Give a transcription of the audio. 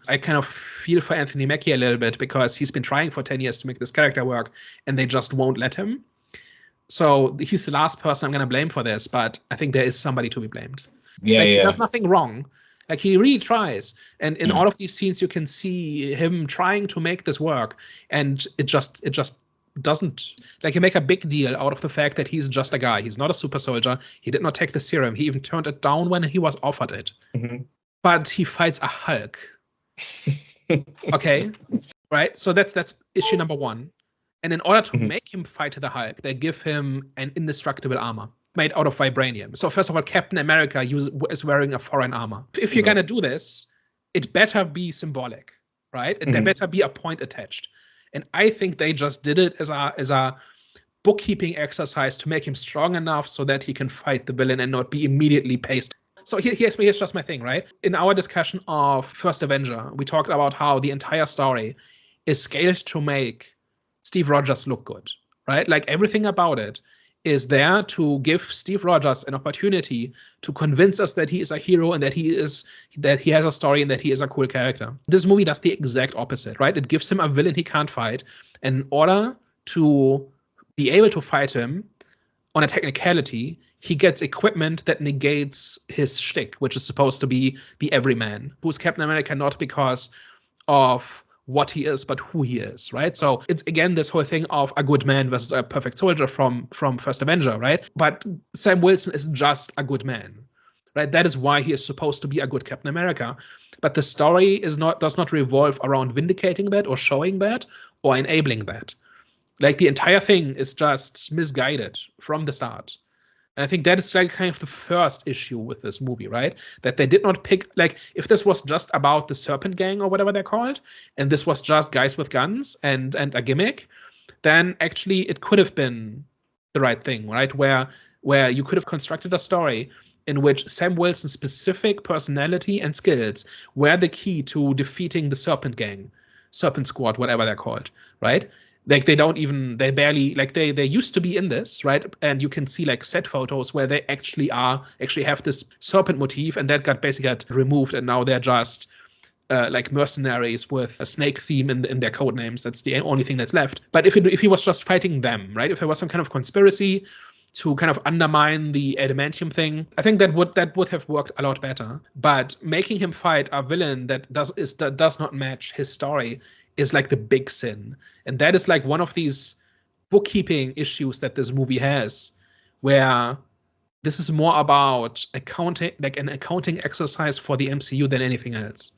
I kind of feel for Anthony Mackie a little bit because he's been trying for 10 years to make this character work, and they just won't let him. So he's the last person I'm going to blame for this, but I think there is somebody to be blamed. Yeah, He does nothing wrong. Like, he really tries. And in all of these scenes, you can see him trying to make this work. And it just doesn't. Like, you make a big deal out of the fact that he's just a guy. He's not a super soldier. He did not take the serum. He even turned it down when he was offered it. Mm-hmm. But he fights a Hulk. Okay? Right? So that's issue number one. And in order to make him fight the Hulk, they give him an indestructible armor made out of vibranium. So first of all, Captain America is wearing a foreign armor. If you're going to do this, it better be symbolic, right? There better be a point attached. And I think they just did it as a bookkeeping exercise to make him strong enough so that he can fight the villain and not be immediately pasted. So here's just my thing, right? In our discussion of First Avenger, we talked about how the entire story is scaled to make Steve Rogers look good, right? Like, everything about it is there to give Steve Rogers an opportunity to convince us that he is a hero and that he has a story and that he is a cool character. This movie does the exact opposite, right? It gives him a villain he can't fight. And in order to be able to fight him on a technicality, he gets equipment that negates his shtick, which is supposed to be the everyman, who's Captain America not because of what he is, but who he is, right? So it's, again, this whole thing of a good man versus a perfect soldier from First Avenger, right? But Sam Wilson is just a good man, right? That is why he is supposed to be a good Captain America. But the story does not revolve around vindicating that or showing that or enabling that. Like, the entire thing is just misguided from the start. And I think that is like kind of the first issue with this movie, right? That they did not pick, like, if this was just about the Serpent Gang or whatever they're called, and this was just guys with guns and a gimmick, then actually it could have been the right thing, right? Where you could have constructed a story in which Sam Wilson's specific personality and skills were the key to defeating the Serpent Gang, Serpent Squad, whatever they're called, right? Like, they barely, like, they used to be in this, right? And you can see, like, set photos where they actually have this serpent motif, and that got removed, and now they're just like mercenaries with a snake theme in their code names. That's the only thing that's left. But if he was just fighting them, right? If there was some kind of conspiracy to kind of undermine the adamantium thing, I think that would have worked a lot better. But making him fight a villain that does not match his story is like the big sin. And that is like one of these bookkeeping issues that this movie has, where this is more about accounting, like an accounting exercise for the MCU than anything else.